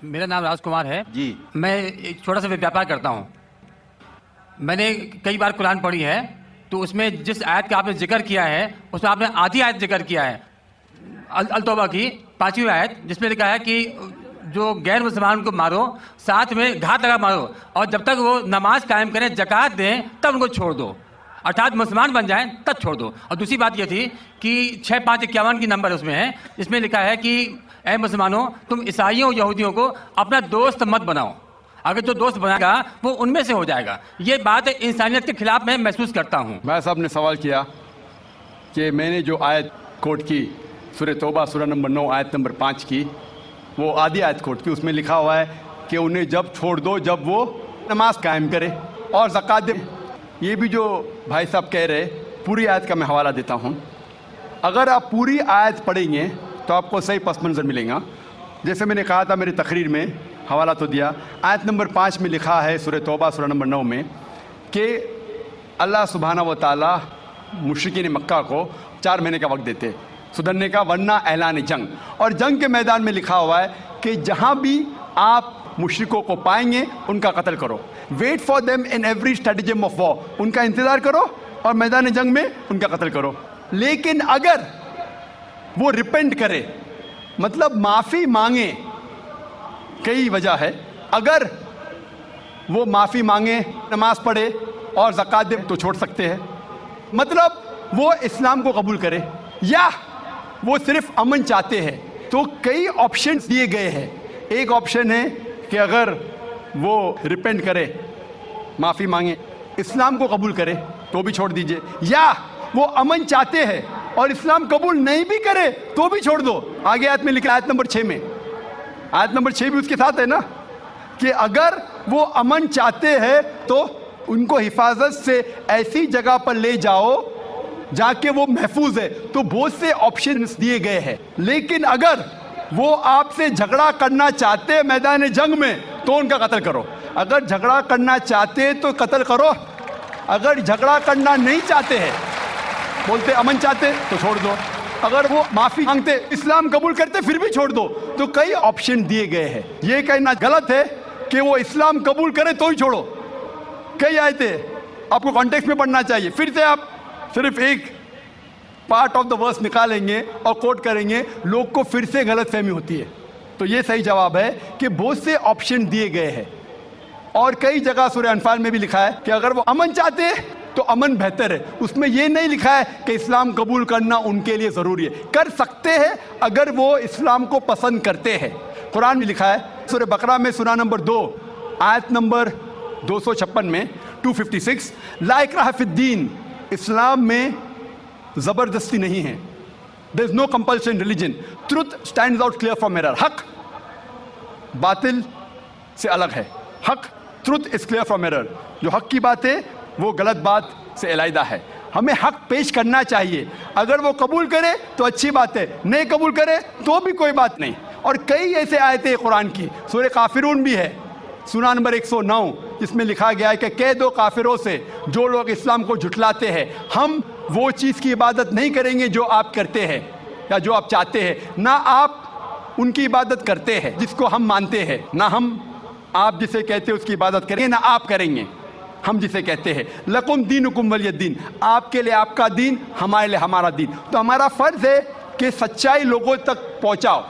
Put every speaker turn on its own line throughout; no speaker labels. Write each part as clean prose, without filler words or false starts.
میرا نام راج کمار ہے
جی.
میں ایک چھوٹا سا ویاپار کرتا ہوں. میں نے کئی بار قرآن پڑھی ہے تو اس میں جس آیت کا آپ نے ذکر کیا ہے اس میں آپ نے آدھی آیت ذکر کیا ہے التوبہ کی 5ویں آیت, جس میں لکھا ہے کہ جو غیر مسلمان کو مارو ساتھ میں گھات لگا مارو اور جب تک وہ نماز قائم کریں زکوٰۃ دیں تب ان کو چھوڑ دو, ارتھات مسلمان بن جائیں تب چھوڑ دو. اور دوسری بات یہ تھی کہ 6551 کی نمبر اس میں ہے, اس میں لکھا ہے کہ اے مسلمانوں تم عیسائیوں یہودیوں کو اپنا دوست مت بناؤ, اگر جو دوست بنائے گا وہ ان میں سے ہو جائے گا. یہ بات انسانیت کے خلاف میں محسوس کرتا ہوں.
بھائی صاحب نے سوال کیا کہ میں نے جو آیت کوٹ کی سورہ توبہ سورہ نمبر 9 آیت نمبر 5 کی, وہ آدھی آیت کوٹ کی. اس میں لکھا ہوا ہے کہ انہیں جب چھوڑ دو جب وہ نماز قائم کرے اور زکوٰۃ دے. یہ بھی جو بھائی صاحب کہہ رہے, پوری آیت کا میں حوالہ دیتا ہوں. اگر آپ پوری آیت پڑھیں گے تو آپ کو صحیح پس منظر ملے گا. جیسے میں نے کہا تھا میری تقریر میں, حوالہ تو دیا, آیت نمبر 5 میں لکھا ہے سورہ توبہ سورہ نمبر 9 میں کہ اللہ سبحانہ و تعالیٰ مشرکین مکہ کو 4 مہینے کا وقت دیتے سدھرنے کا, ورنہ اعلان جنگ. اور جنگ کے میدان میں لکھا ہوا ہے کہ جہاں بھی آپ مشرکوں کو پائیں گے ان کا قتل کرو. Wait for them in every stratagem of war, ان کا انتظار کرو اور میدان جنگ میں ان کا قتل کرو. لیکن اگر وہ ریپینٹ کرے, مطلب معافی مانگے, کئی وجہ ہے, اگر وہ معافی مانگے, نماز پڑھے اور زکوٰۃ دے تو چھوڑ سکتے ہیں. مطلب وہ اسلام کو قبول کرے یا وہ صرف امن چاہتے ہیں. تو کئی آپشنز دیے گئے ہیں. ایک آپشن ہے کہ اگر وہ ریپینٹ کرے, معافی مانگے, اسلام کو قبول کرے تو بھی چھوڑ دیجئے, یا وہ امن چاہتے ہیں اور اسلام قبول نہیں بھی کرے تو بھی چھوڑ دو. آگے آیت میں لکھا, آیت نمبر 6 میں, آیت نمبر 6 بھی اس کے ساتھ ہے نا, کہ اگر وہ امن چاہتے ہیں تو ان کو حفاظت سے ایسی جگہ پر لے جاؤ جہاں کہ وہ محفوظ ہے. تو بہت سے آپشنز دیے گئے ہیں. لیکن اگر وہ آپ سے جھگڑا کرنا چاہتے میدان جنگ میں تو ان کا قتل کرو. اگر جھگڑا کرنا چاہتے تو قتل کرو, اگر جھگڑا کرنا نہیں چاہتے ہیں, بولتے امن چاہتے تو چھوڑ دو, اگر وہ معافی مانگتے, اسلام قبول کرتے پھر بھی چھوڑ دو. تو کئی آپشن دیے گئے ہیں. یہ کہنا غلط ہے کہ وہ اسلام قبول کرے تو ہی چھوڑو. کئی آیتیں آپ کو کانٹیکسٹ میں پڑھنا چاہیے. پھر سے آپ صرف ایک پارٹ آف دا ورس نکالیں گے اور کوٹ کریں گے, لوگ کو پھر سے غلط فہمی ہوتی ہے. تو یہ صحیح جواب ہے کہ بہت سے آپشن دیے گئے ہیں. اور کئی جگہ سورہ انفال میں بھی لکھا ہے کہ اگر وہ امن چاہتے ہیں تو امن بہتر ہے. اس میں یہ نہیں لکھا ہے کہ اسلام قبول کرنا ان کے لیے ضروری ہے. کر سکتے ہیں اگر وہ اسلام کو پسند کرتے ہیں. قرآن میں لکھا ہے سورہ بقرہ میں سورہ نمبر 2 آیت نمبر 256 میں 256, لا اکراہ فی الدین, اسلام میں زبردستی نہیں ہے. there is no compulsion in religion. truth stands out clear from error. حق باطل سے الگ ہے. حق, truth is clear from error. جو حق کی بات ہے وہ غلط بات سے علیحدہ ہے. ہمیں حق پیش کرنا چاہیے. اگر وہ قبول کرے تو اچھی بات ہے, نہیں قبول کرے تو بھی کوئی بات نہیں. اور کئی ایسے آیتیں قرآن کی, سورہ کافرون بھی ہے سورہ نمبر 109, جس میں لکھا گیا ہے کہ کہہ دو کافروں سے جو لوگ اسلام کو جھٹلاتے ہیں, ہم وہ چیز کی عبادت نہیں کریں گے جو آپ کرتے ہیں یا جو آپ چاہتے ہیں, نہ آپ ان کی عبادت کرتے ہیں جس کو ہم مانتے ہیں, نہ ہم آپ جسے کہتے ہیں اس کی عبادت کریں گے, نہ آپ کریں گے ہم جسے کہتے ہیں. لکم دینکم ولی الدین, آپ کے لیے آپ کا دین, ہمارے لیے ہمارا دین. تو ہمارا فرض ہے کہ سچائی لوگوں تک پہنچاؤ.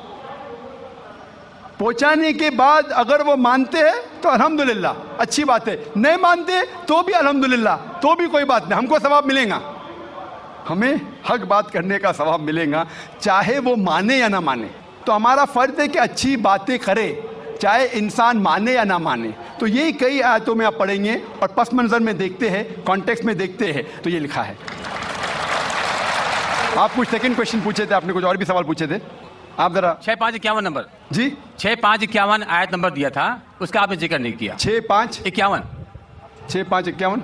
پہنچانے کے بعد اگر وہ مانتے ہیں تو الحمدللہ اچھی بات ہے, نہیں مانتے تو بھی الحمدللہ, تو بھی کوئی بات نہیں, ہم کو ثواب ملے گا. ہمیں حق بات کرنے کا ثواب ملے گا چاہے وہ مانے یا نہ مانے. تو ہمارا فرض ہے کہ اچھی باتیں کرے چاہے انسان مانے یا نہ مانے. تو یہی کئی آیتوں میں آپ پڑھیں گے اور پس منظر میں دیکھتے ہیں, کانٹیکسٹ میں دیکھتے ہیں تو یہ لکھا ہے. آپ کچھ سیکنڈ کویشچن پوچھے تھے, آپ نے کچھ اور بھی سوال پوچھے تھے. آپ ذرا
6551 نمبر,
جی
6551 آیت نمبر دیا تھا, اس کا آپ نے ذکر نہیں کیا. 6551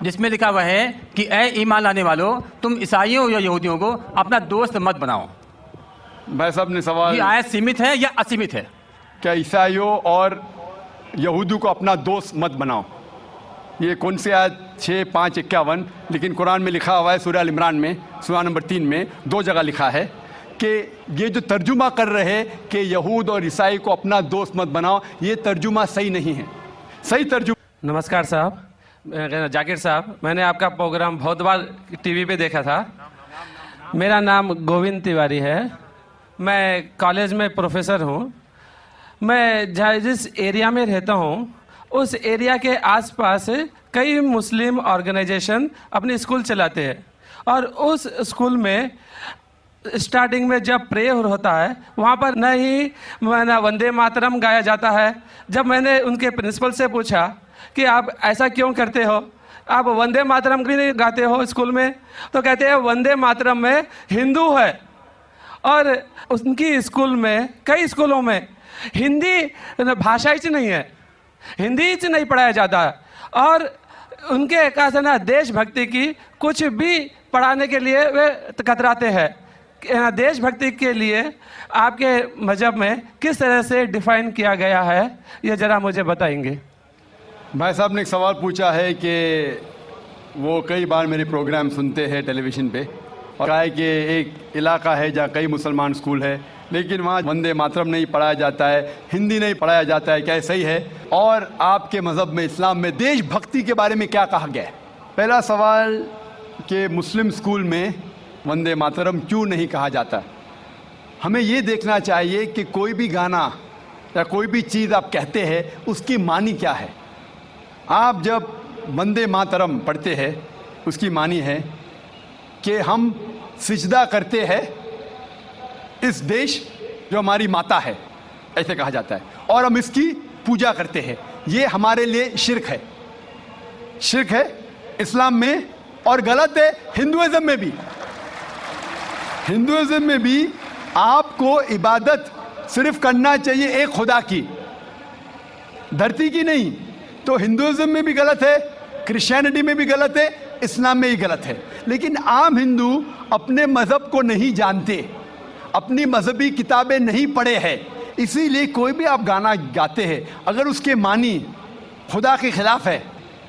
جس میں لکھا ہوا ہے کہ اے ایمان لانے والوں تم عیسائیوں یا یہودیوں کو اپنا دوست مت بناؤ.
بھائی صاحب نے سوال,
یہ آیت سیمت ہے یا اسیمت ہے؟
کیا عیسائیوں اور یہودیوں کو اپنا دوست مت بناؤ, یہ کون سی آیت 6551, لیکن قرآن میں لکھا ہوا ہے سورہ ال عمران میں سورہ نمبر 3 میں 2 جگہ لکھا ہے کہ یہ جو ترجمہ کر رہے کہ یہود اور عیسائی کو اپنا دوست مت بناؤ، یہ ترجمہ صحیح نہیں ہے. صحیح ترجمہ.
نمسکار صاحب، جاکر صاحب، میں نے آپ کا پروگرام بہت بار ٹی وی پہ دیکھا تھا. میرا نام گووند تیواری ہے، میں کالج میں پروفیسر ہوں. میں جس ایریا میں رہتا ہوں اس ایریا کے آس پاس کئی مسلم آرگنائزیشن اپنے اسکول چلاتے ہیں، اور اس اسکول میں اسٹارٹنگ میں جب پریئر ہوتا ہے وہاں پر نہ ہی وندے ماترم گایا جاتا ہے. جب میں نے ان کے پرنسپل سے پوچھا کہ آپ ایسا کیوں کرتے ہو، آپ وندے ماترم بھی نہیں گاتے ہو اسکول میں، تو کہتے ہیں وندے ماترم میں ہندو ہے، اور ان کی اسکول میں کئی اسکولوں میں ہندی بھاشا ہی نہیں ہے، ہندی ہی نہیں پڑھایا جاتا ہے. اور ان کے کہا نا دیش بھکتی کی کچھ بھی پڑھانے کے لیے وہ کتراتے ہیں. دیش بھکتی کے لیے آپ کے مذہب میں کس طرح سے ڈیفائن کیا گیا ہے، یہ ذرا مجھے بتائیں گے.
بھائی صاحب نے ایک سوال پوچھا ہے کہ وہ کئی بار میرے پروگرام سنتے ہیں ٹیلی ویژن پہ، اور کہا ہے کہ ایک علاقہ ہے جہاں کئی مسلمان اسکول ہے لیکن وہاں وندے ماترم نہیں پڑھایا جاتا ہے، ہندی نہیں پڑھایا جاتا ہے، کیا صحیح ہے؟ اور آپ کے مذہب میں، اسلام میں دیش بھکتی کے بارے میں کیا کہا گیا ہے؟ پہلا سوال کہ مسلم اسکول میں وندے ماترم کیوں نہیں کہا جاتا. ہمیں یہ دیکھنا چاہیے کہ کوئی بھی گانا یا کوئی بھی چیز آپ کہتے ہیں اس کی معنی کیا ہے. آپ جب وندے ماترم پڑھتے ہیں اس کی معنی ہے کہ ہم سجدہ کرتے ہیں اس دیش جو ہماری ماتا ہے، ایسے کہا جاتا ہے، اور ہم اس کی پوجا کرتے ہیں. یہ ہمارے لیے شرک ہے، شرک ہے اسلام میں، اور غلط ہے ہندوازم میں بھی. ہندوازم میں بھی آپ کو عبادت صرف کرنا چاہیے ایک خدا کی، دھرتی کی نہیں. تو ہندوازم میں بھی غلط ہے، کرسچینٹی میں بھی غلط ہے، اسلام میں ہی غلط ہے. لیکن عام ہندو اپنے مذہب کو نہیں جانتے، اپنی مذہبی کتابیں نہیں پڑھے ہیں، اسی لیے کوئی بھی آپ گانا گاتے ہیں اگر اس کے معنی خدا کے خلاف ہے،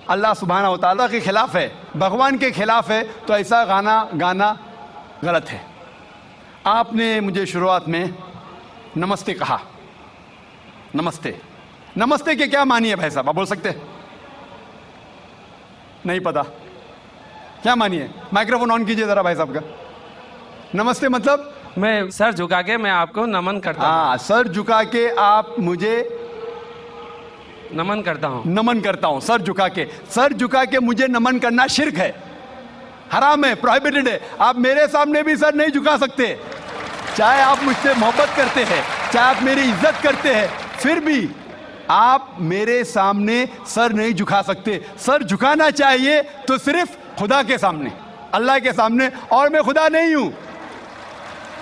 اللہ سبحانہ و تعالیٰ کے خلاف ہے، بھگوان کے خلاف ہے، تو ایسا گانا غلط ہے. آپ نے مجھے شروعات میں نمستے کہا. نمستے کے کیا معنی ہے بھائی صاحب، آپ بول سکتے؟ نہیں پتا کیا معنی ہے؟ مائکروفون آن کیجئے ذرا بھائی صاحب کا. نمستے مطلب
میں سر جھکا کے میں آپ کو نمن کرتا ہوں.
ہاں، سر جھکا کے آپ مجھے
نمن کرتا ہوں.
نمن کرتا ہوں. سر جھکا کے مجھے نمن کرنا شرک ہے، حرام ہے، پروہیبٹڈ ہے. آپ میرے سامنے بھی سر نہیں جھکا سکتے، چاہے آپ مجھ سے محبت کرتے ہیں، چاہے آپ میری عزت کرتے ہیں، پھر بھی آپ میرے سامنے سر نہیں جھکا سکتے. سر جھکانا چاہیے تو صرف خدا کے سامنے، اللہ کے سامنے، اور میں خدا نہیں ہوں.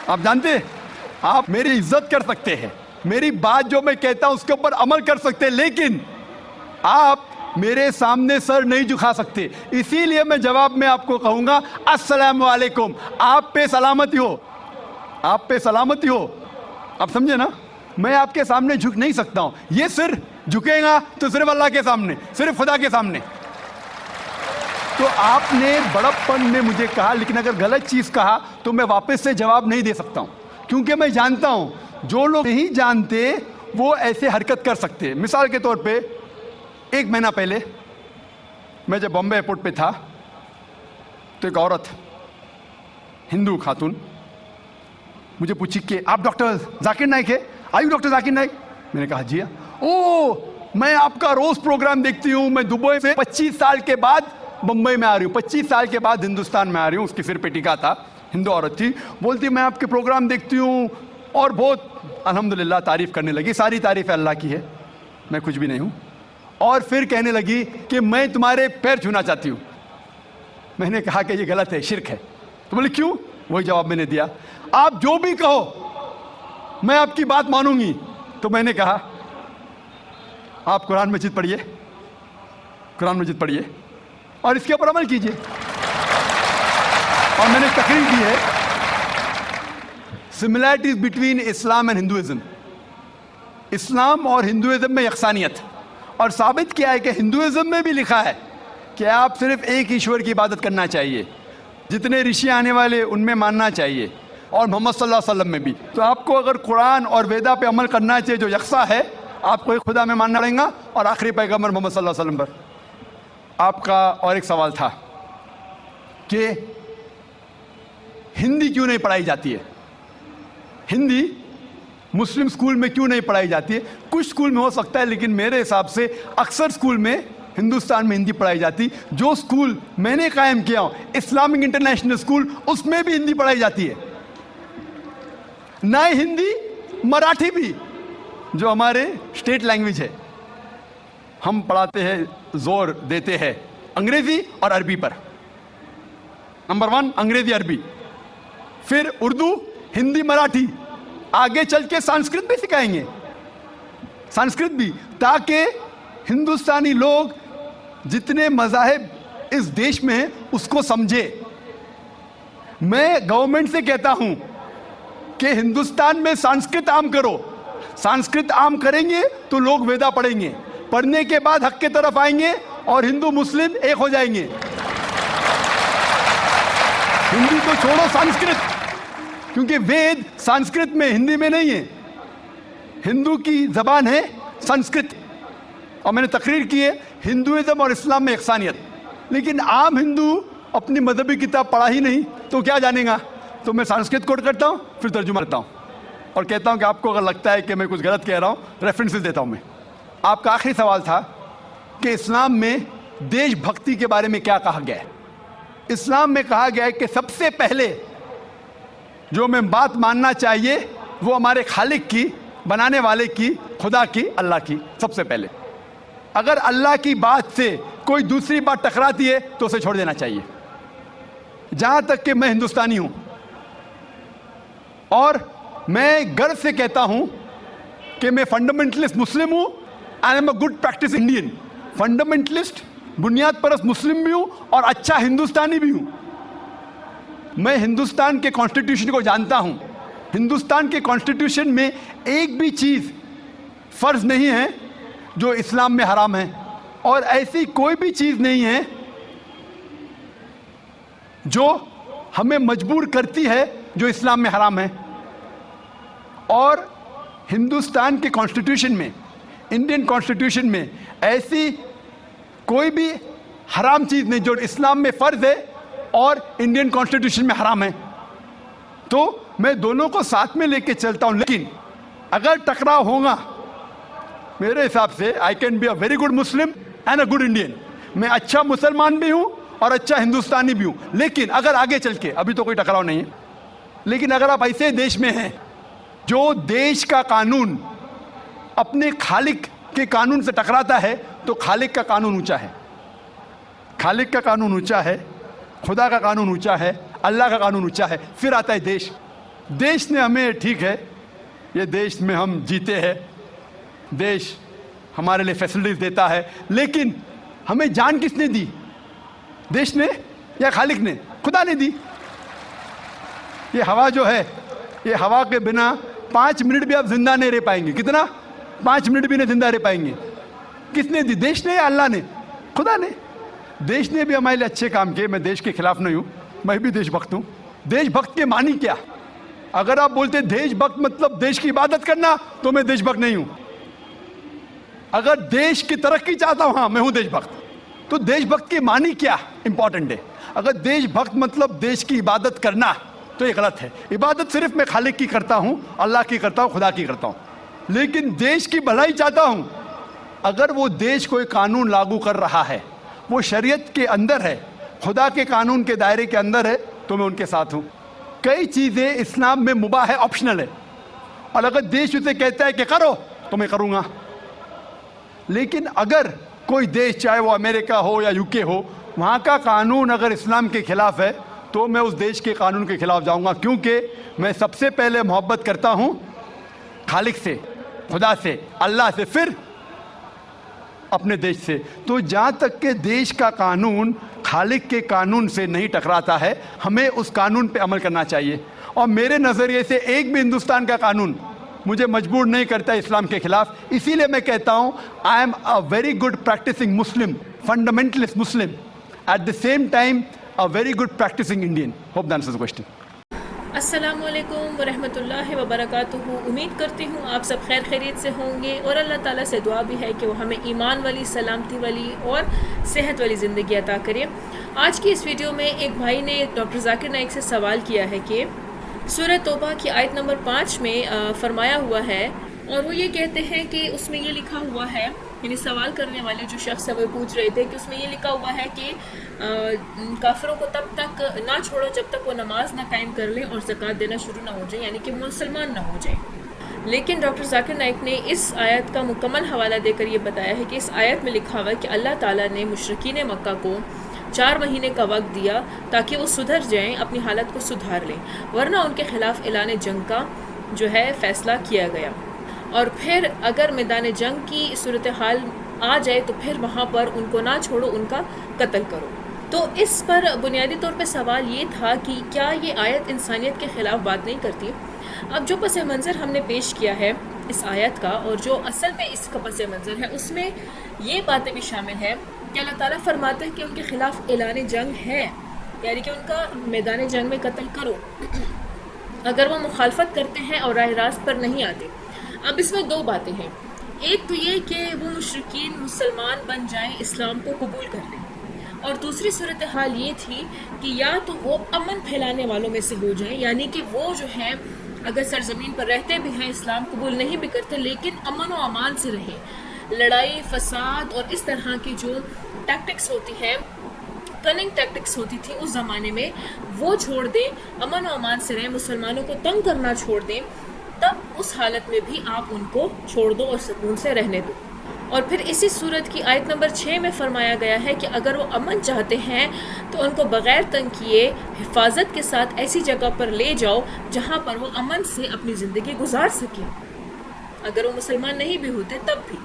آپ جانتے، آپ میری عزت کر سکتے ہیں، میری بات جو میں کہتا ہوں اس کے اوپر عمل کر سکتے ہیں، لیکن آپ میرے سامنے سر نہیں جھکا سکتے. اسی لیے میں جواب میں آپ کو کہوں گا السلام علیکم، آپ پہ سلامتی ہو، آپ پہ سلامتی ہو. آپ سمجھے نا؟ میں آپ کے سامنے جھک نہیں سکتا ہوں. یہ صرف جھکے گا تو صرف اللہ کے سامنے، صرف خدا کے سامنے. تو آپ نے بڑپن میں مجھے کہا، لیکن اگر غلط چیز کہا تو میں واپس سے جواب نہیں دے سکتا ہوں، کیونکہ میں جانتا ہوں جو لوگ نہیں جانتے وہ ایسے حرکت کر سکتے. مثال کے طور پہ 1 مہینہ پہلے میں جب بامبے ایئرپورٹ پہ تھا تو ایک عورت، ہندو خاتون، مجھے پوچھی کہ آپ ڈاکٹر ذاکر نائک ہے؟ آئی ڈاکٹر ذاکر نائک؟ میں نے کہا جی ہاں. او، میں آپ کا روز پروگرام دیکھتی ہوں، میں دبئی سے 25 سال کے بعد بمبئی میں آ رہی ہوں، 25 سال کے بعد ہندوستان میں آ رہی ہوں. اس کی سر پہ ٹکا تھا، ہندو عورت تھی. بولتی میں آپ کے پروگرام دیکھتی ہوں اور بہت الحمدللہ تعریف کرنے لگی. ساری تعریف اللہ کی ہے، میں کچھ بھی نہیں ہوں. اور پھر کہنے لگی کہ میں تمہارے پیر چھونا چاہتی ہوں. میں نے کہا کہ یہ غلط ہے، شرک ہے. تو بولے کیوں؟ وہی جواب میں نے دیا، آپ جو بھی کہو میں آپ کی بات مانوں گی. تو میں نے کہا آپ قرآن مجید پڑھیے، قرآن مجید پڑھیے اور اس کے اوپر عمل کیجیے. اور میں نے تقریر کی ہے similarities between Islam and Hinduism, Islam اور ہندوازم میں یکسانیت، اور ثابت کیا ہے کہ ہندوازم میں بھی لکھا ہے کہ آپ صرف ایک ایشور کی عبادت کرنا چاہیے، جتنے رشی آنے والے ان میں ماننا چاہیے. اور محمد صلی اللہ علیہ وسلم میں بھی. تو آپ کو اگر قرآن اور ویدا پہ عمل کرنا چاہیے جو یکساں ہے, آپ کو ایک خدا میں ماننا پڑے گا اور آخری پیغمبر محمد صلی اللہ علیہ وسلم پر. آپ کا اور ایک سوال تھا کہ ہندی کیوں نہیں پڑھائی جاتی ہے, ہندی مسلم اسکول میں کیوں نہیں پڑھائی جاتی ہے. کچھ اسکول میں ہو سکتا ہے, لیکن میرے حساب سے اکثر اسکول میں ہندوستان میں ہندی پڑھائی جاتی. جو اسکول میں نے قائم کیا ہوں, اسلامک انٹرنیشنل اسکول, اس میں بھی ہندی پڑھائی جاتی ہے. نہ ہندی, مراٹھی بھی جو ہمارے اسٹیٹ لینگویج ہے, ہم پڑھاتے ہیں, زور دیتے ہیں انگریزی اور عربی پر. نمبر 1 انگریزی عربی, پھر اردو, ہندی, مراٹھی, آگے چل کے سنسکرت بھی سکھائیں گے, سنسکرت بھی, تاکہ ہندوستانی لوگ جتنے مذاہب اس دیش میں ہیں اس کو سمجھے. میں گورنمنٹ سے کہتا ہوں کہ ہندوستان میں سنسکرت عام کرو. سنسکرت عام کریں گے تو لوگ ویدا پڑھیں گے, پڑھنے کے بعد حق کے طرف آئیں گے اور ہندو مسلم ایک ہو جائیں گے. ہندی تو چھوڑو, سنسکرت, کیونکہ وید سنسکرت میں, ہندی میں نہیں ہے. ہندو کی زبان ہے سنسکرت, اور میں نے تقریر کی ہے ہندوازم اور اسلام میں یکسانیت. لیکن عام ہندو اپنی مذہبی کتاب پڑھا ہی نہیں تو کیا جانے گا. تو میں سنسکرت کوٹ کرتا ہوں, پھر ترجمہ کرتا ہوں اور کہتا ہوں کہ آپ کو اگر لگتا ہے کہ میں کچھ غلط کہہ رہا ہوں, ریفرنسز دیتا ہوں میں. آپ کا آخری سوال تھا کہ اسلام میں دیش بھکتی کے بارے میں کیا کہا گیا ہے. اسلام میں کہا گیا ہے کہ سب سے پہلے جو میں بات ماننا چاہیے وہ ہمارے خالق کی, بنانے والے کی, خدا کی, اللہ کی سب سے پہلے. اگر اللہ کی بات سے کوئی دوسری بات ٹکراتی ہے تو اسے چھوڑ دینا چاہیے. جہاں تک کہ میں ہندوستانی ہوں اور میں گرو سے کہتا ہوں کہ میں فنڈامنٹلسٹ مسلم ہوں, I am a good practice Indian. Fundamentalist, بنیاد پرست مسلم بھی ہوں اور اچھا ہندوستانی بھی ہوں. میں ہندوستان کے کانسٹیٹیوشن کو جانتا ہوں. ہندوستان کے کانسٹیٹیوشن میں ایک بھی چیز فرض نہیں ہے جو اسلام میں حرام ہے, اور ایسی کوئی بھی چیز نہیں ہے جو ہمیں مجبور کرتی ہے جو اسلام میں حرام ہے. اور ہندوستان کے کانسٹیٹیوشن میں, انڈین کانسٹیٹیوشن میں ایسی کوئی بھی حرام چیز نہیں جو اسلام میں فرض ہے اور انڈین کانسٹیٹیوشن میں حرام ہے. تو میں دونوں کو ساتھ میں لے کے چلتا ہوں. لیکن اگر ٹکراؤ ہوگا, میرے حساب سے I can be a very good Muslim and a good Indian. میں اچھا مسلمان بھی ہوں اور اچھا ہندوستانی بھی ہوں. لیکن اگر آگے چل کے, ابھی تو کوئی ٹکراؤ نہیں ہے, لیکن اگر آپ ایسے دیش میں ہیں جو دیش کا قانون اپنے خالق کے قانون سے ٹکراتا ہے, تو خالق کا قانون اونچا ہے, خالق کا قانون اونچا ہے, خدا کا قانون اونچا ہے, اللہ کا قانون اونچا ہے. پھر آتا ہے دیش. دیش نے ہمیں, ٹھیک ہے یہ دیش میں ہم جیتے ہیں, دیش ہمارے لیے فیسلٹیز دیتا ہے, لیکن ہمیں جان کس نے دی, دیش نے یا خالق نے؟ خدا نے دی. یہ ہوا جو ہے, یہ ہوا کے بنا 5 منٹ بھی آپ زندہ نہیں رہ پائیں گے. کتنا؟ 5 منٹ بھی نہیں زندہ رہ پائیں گے. کس نے دی, دیش نے یا اللہ نے؟ خدا نے. دیش نے بھی ہمارے لیے اچھے کام کیے. میں دیش کے خلاف نہیں ہوں, میں بھی دیش بھکت ہوں. دیش بھکت کے معنی کیا؟ اگر آپ بولتے دیش بھکت مطلب دیش کی عبادت کرنا, تو میں دیش بھکت نہیں ہوں. اگر دیش کی ترقی چاہتا ہوں, ہاں میں ہوں دیش بھکت. تو دیش بھکت کے معنی کیا امپورٹنٹ ہے. اگر دیش بھکت مطلب دیش کی عبادت کرنا, تو یہ غلط ہے. عبادت صرف میں خالق کی کرتا ہوں, اللہ کی کرتا ہوں, خدا کی کرتا ہوں. لیکن دیش کی بھلائی چاہتا ہوں. اگر وہ دیش کوئی قانون لاگو کر رہا ہے, وہ شریعت کے اندر ہے, خدا کے قانون کے دائرے کے اندر ہے, تو میں ان کے ساتھ ہوں. کئی چیزیں اسلام میں مباح ہے, آپشنل ہے, اور اگر دیش اسے کہتا ہے کہ کرو تو میں کروں گا. لیکن اگر کوئی دیش, چاہے وہ امریکہ ہو یا UK ہو, وہاں کا قانون اگر اسلام کے خلاف ہے, تو میں اس دیش کے قانون کے خلاف جاؤں گا. کیونکہ میں سب سے پہلے محبت کرتا ہوں خالق سے, خدا سے, اللہ سے, پھر اپنے دیش سے. تو جہاں تک کہ دیش کا قانون خالق کے قانون سے نہیں ٹکراتا ہے, ہمیں اس قانون پہ عمل کرنا چاہیے. اور میرے نظریے سے ایک بھی ہندوستان کا قانون مجھے مجبور نہیں کرتا اسلام کے خلاف. اسی لیے میں کہتا ہوں I am a very good practising Muslim, fundamentalist Muslim, at the same time a very good practising Indian. Hope that answers the question.
السلام علیکم ورحمۃ اللہ وبرکاتہ. امید کرتی ہوں آپ سب خیر خیریت سے ہوں گے، اور اللہ تعالیٰ سے دعا بھی ہے کہ وہ ہمیں ایمان والی، سلامتی والی اور صحت والی زندگی عطا کرے. آج کی اس ویڈیو میں ایک بھائی نے ڈاکٹر ذاکر نائک سے سوال کیا ہے کہ سورہ توبہ کی آیت نمبر 5 میں فرمایا ہوا ہے، اور وہ یہ کہتے ہیں کہ اس میں یہ لکھا ہوا ہے، یعنی سوال کرنے والے جو شخص ہے وہ پوچھ رہے تھے کہ اس میں یہ لکھا ہوا ہے کہ کافروں کو تب تک نہ چھوڑو جب تک وہ نماز نہ قائم کر لیں اور زکوٰۃ دینا شروع نہ ہو جائیں، یعنی کہ مسلمان نہ ہو جائیں. لیکن ڈاکٹر ذاکر نائک نے اس آیت کا مکمل حوالہ دے کر یہ بتایا ہے کہ اس آیت میں لکھا ہوا ہے کہ اللہ تعالیٰ نے مشرکین مکہ کو 4 مہینے کا وقت دیا تاکہ وہ سدھر جائیں، اپنی حالت کو سدھار لیں، ورنہ ان کے خلاف اعلان جنگ کا جو ہے فیصلہ کیا گیا. اور پھر اگر میدان جنگ کی صورتحال آ جائے تو پھر وہاں پر ان کو نہ چھوڑو، ان کا قتل کرو. تو اس پر بنیادی طور پہ سوال یہ تھا کہ کیا یہ آیت انسانیت کے خلاف بات نہیں کرتی؟ اب جو پس منظر ہم نے پیش کیا ہے اس آیت کا، اور جو اصل میں اس کا پس منظر ہے، اس میں یہ باتیں بھی شامل ہیں کہ اللہ تعالیٰ فرماتے ہیں کہ ان کے خلاف اعلان جنگ ہے، یعنی کہ ان کا میدان جنگ میں قتل کرو اگر وہ مخالفت کرتے ہیں اور راہ راست پر نہیں آتے. اب اس میں 2 باتیں ہیں. ایک تو یہ کہ وہ مشرکین مسلمان بن جائیں، اسلام کو قبول کر لیں، اور دوسری صورتحال یہ تھی کہ یا تو وہ امن پھیلانے والوں میں سے ہو جائیں، یعنی کہ وہ جو ہیں اگر سرزمین پر رہتے بھی ہیں، اسلام قبول نہیں بھی کرتے، لیکن امن و امان سے رہیں. لڑائی، فساد اور اس طرح کی جو ٹیکٹکس ہوتی ہیں، کننگ ٹیکٹکس ہوتی تھی اس زمانے میں، وہ چھوڑ دیں، امن و امان سے رہیں، مسلمانوں کو تنگ کرنا چھوڑ دیں. تب اس حالت میں بھی آپ ان کو چھوڑ دو اور سکون سے رہنے دو. اور پھر اسی صورت کی آیت نمبر 6 میں فرمایا گیا ہے کہ اگر وہ امن چاہتے ہیں تو ان کو بغیر تنگ کیے حفاظت کے ساتھ ایسی جگہ پر لے جاؤ جہاں پر وہ امن سے اپنی زندگی گزار سکیں، اگر وہ مسلمان نہیں بھی ہوتے تب بھی.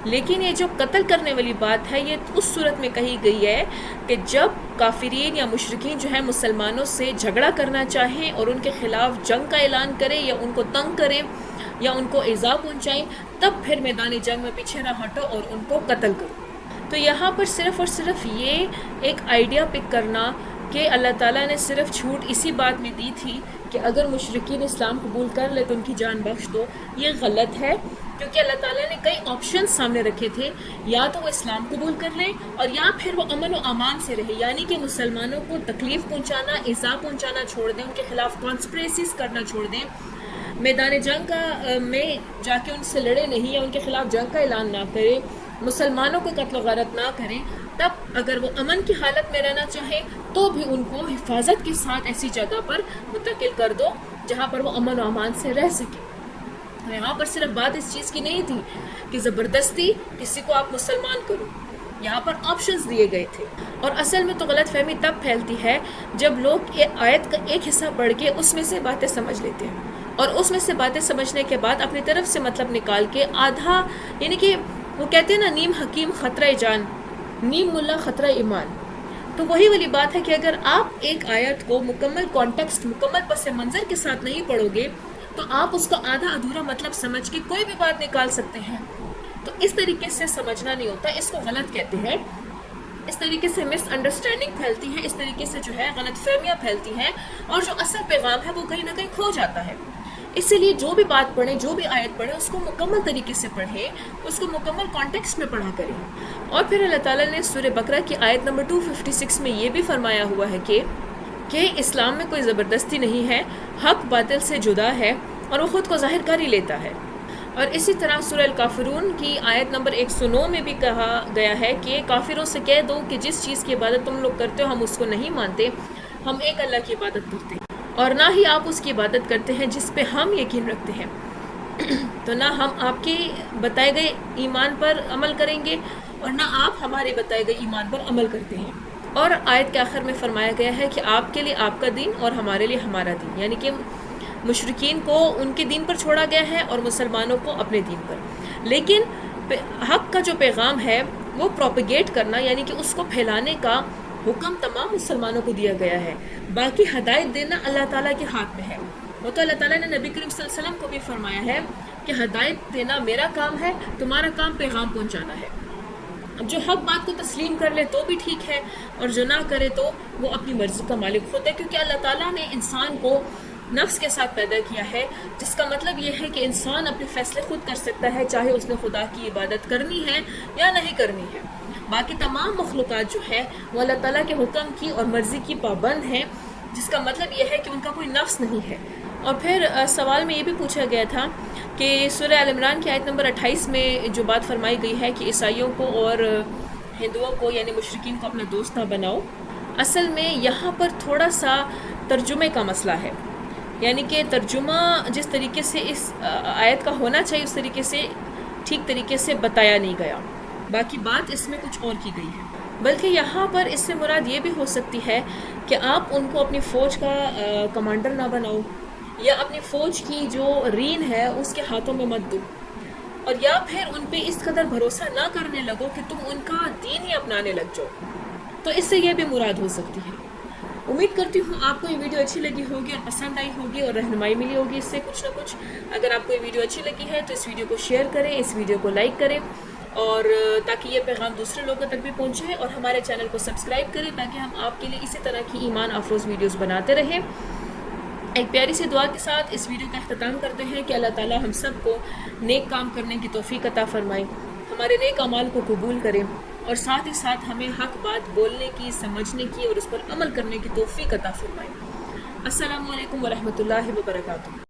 لیکن یہ جو قتل کرنے والی بات ہے، یہ اس صورت میں کہی گئی ہے کہ جب کافرین یا مشرکین جو ہیں مسلمانوں سے جھگڑا کرنا چاہیں اور ان کے خلاف جنگ کا اعلان کریں یا ان کو تنگ کریں یا ان کو ایذا پہنچائیں، تب پھر میدان جنگ میں پیچھے نہ ہٹو اور ان کو قتل کرو. تو یہاں پر صرف اور صرف یہ ایک آئیڈیا پک کرنا کہ اللہ تعالیٰ نے صرف چھوٹ اسی بات میں دی تھی کہ اگر مشرکین اسلام قبول کر لے تو ان کی جان بخش دو، یہ غلط ہے، کیونکہ اللہ تعالیٰ نے کئی آپشنز سامنے رکھے تھے. یا تو وہ اسلام قبول کر لیں اور یا پھر وہ امن و امان سے رہے، یعنی کہ مسلمانوں کو تکلیف پہنچانا، ایذا پہنچانا چھوڑ دیں، ان کے خلاف کانسپریسیز کرنا چھوڑ دیں، میدان جنگ کا میں جا کے ان سے لڑے نہیں یا ان کے خلاف جنگ کا اعلان نہ کریں، مسلمانوں کو قتل و غارت نہ کریں. تب اگر وہ امن کی حالت میں رہنا چاہیں تو بھی ان کو حفاظت کے ساتھ ایسی جگہ پر منتقل کر دو جہاں پر وہ امن و امان سے رہ سکیں. یہاں پر صرف بات اس چیز کی نہیں تھی کہ زبردستی کسی کو آپ مسلمان کرو، یہاں پر آپشنز دیے گئے تھے. اور اصل میں تو غلط فہمی تب پھیلتی ہے جب لوگ آیت کا ایک حصہ پڑھ کے اس میں سے باتیں سمجھ لیتے ہیں، اور اس میں سے باتیں سمجھنے کے بعد اپنی طرف سے مطلب نکال کے آدھا، یعنی کہ وہ کہتے ہیں نا، نیم حکیم خطرہ جان، نیم ملا خطرہ ایمان. تو وہی والی بات ہے کہ اگر آپ ایک آیت کو مکمل کانٹیکسٹ، مکمل پس منظر کے ساتھ نہیں پڑھو گے تو آپ اس کا آدھا ادھورا مطلب سمجھ کے کوئی بھی بات نکال سکتے ہیں. تو اس طریقے سے سمجھنا نہیں ہوتا، اس کو غلط کہتے ہیں. اس طریقے سے مس انڈرسٹینڈنگ پھیلتی ہے، اس طریقے سے جو ہے غلط فہمیاں پھیلتی ہیں، اور جو اصل پیغام ہے وہ کہیں نہ کہیں کھو جاتا ہے. اسی لیے جو بھی بات پڑھیں، جو بھی آیت پڑھیں، اس کو مکمل طریقے سے پڑھیں، اس کو مکمل کانٹیکسٹ میں پڑھا کریں. اور پھر اللہ تعالیٰ نے سورہ بقرہ کی آیت نمبر 256 میں یہ بھی فرمایا ہوا ہے کہ اسلام میں کوئی زبردستی نہیں ہے، حق باطل سے جدا ہے اور وہ خود کو ظاہر کر ہی لیتا ہے. اور اسی طرح سورہ الکافرون کی آیت نمبر 109 میں بھی کہا گیا ہے کہ کافروں سے کہہ دو کہ جس چیز کی عبادت تم لوگ کرتے ہو ہم اس کو نہیں مانتے، ہم ایک اللہ کی عبادت کرتے ہیں، اور نہ ہی آپ اس کی عبادت کرتے ہیں جس پہ ہم یقین رکھتے ہیں. تو نہ ہم آپ کے بتائے گئے ایمان پر عمل کریں گے اور نہ آپ ہمارے بتائے گئے ایمان پر عمل کرتے ہیں. اور آیت کے آخر میں فرمایا گیا ہے کہ آپ کے لیے آپ کا دین اور ہمارے لیے ہمارا دین، یعنی کہ مشرکین کو ان کے دین پر چھوڑا گیا ہے اور مسلمانوں کو اپنے دین پر. لیکن حق کا جو پیغام ہے وہ پروپیگیٹ کرنا، یعنی کہ اس کو پھیلانے کا حکم تمام مسلمانوں کو دیا گیا ہے. باقی ہدایت دینا اللہ تعالیٰ کے ہاتھ میں ہے. وہ تو اللہ تعالیٰ نے نبی کریم صلی اللہ علیہ وسلم کو بھی فرمایا ہے کہ ہدایت دینا میرا کام ہے، تمہارا کام پیغام پہنچانا ہے. اب جو حق بات کو تسلیم کر لے تو بھی اللہ، ٹھیک ہے، اور جو نہ کرے تو وہ اپنی مرضی کا مالک خود ہے، کیونکہ اللہ تعالیٰ نے انسان کو 3 طرح سے پیدا کیا ہے. ایک تو یہ کہ وہ پیدا کرنے والا ہے، یعنی کہ وہ پیدا کرتا ہے، اور دوسرا یہ کہ وہ نفس کے ساتھ پیدا کیا ہے، جس کا مطلب یہ ہے کہ انسان اپنے فیصلے خود کر سکتا ہے، چاہے اس نے خدا کی عبادت کرنی ہے یا نہیں کرنی ہے۔ باقی تمام مخلوقات جو ہے وہ اللہ تعالیٰ کے حکم کی اور مرضی کی پابند ہیں، جس کا مطلب یہ ہے کہ ان کا کوئی نفس نہیں ہے۔ اور پھر سوال میں یہ بھی پوچھا گیا تھا کہ سورہ آل عمران کی آیت نمبر 28 میں جو بات فرمائی گئی ہے کہ عیسائیوں کو اور ہندوؤں کو یعنی مشرکین کو اپنا دوست نہ بناؤ، اصل میں یہاں پر تھوڑا سا ترجمے کا مسئلہ ہے، یعنی کہ ترجمہ جس طریقے سے اس آیت کا ہونا چاہیے اس طریقے سے ٹھیک طریقے سے بتایا نہیں گیا، باقی بات اس میں کچھ اور کی گئی ہے۔ بلکہ یہاں پر اس سے مراد یہ بھی ہو سکتی ہے کہ آپ ان کو اپنی فوج کا کمانڈر نہ بناؤ، یا اپنی فوج کی جو رین ہے اس کے ہاتھوں میں مت دو، اور یا پھر ان پہ اس قدر بھروسہ نہ کرنے لگو کہ تم ان کا دین ہی اپنانے لگ جاؤ، تو اس سے یہ بھی مراد ہو سکتی ہے۔ امید کرتی ہوں آپ کو یہ ویڈیو اچھی لگی ہوگی اور پسند آئی ہوگی اور رہنمائی ملی ہوگی اس سے کچھ نہ کچھ۔ اگر آپ کو یہ ویڈیو اچھی لگی ہے تو اس ویڈیو کو شیئر کریں، اس ویڈیو کو لائک کریں، اور تاکہ یہ پیغام دوسرے لوگوں تک بھی پہنچے، اور ہمارے چینل کو سبسکرائب کریں تاکہ ہم آپ کے لیے اسی طرح کی ایمان افروز ویڈیوز بناتے رہیں۔ ایک پیاری سی دعا کے ساتھ اس ویڈیو کا اختتام کرتے ہیں کہ اللہ تعالیٰ ہم سب کو نیک کام کرنے کی توفیق عطا فرمائے، ہمارے نیک اعمال کو قبول کرے، اور ساتھ ہی ساتھ ہمیں حق بات بولنے کی، سمجھنے کی اور اس پر عمل کرنے کی توفیق عطا فرمائے۔ السلام علیکم ورحمۃ اللہ وبرکاتہ۔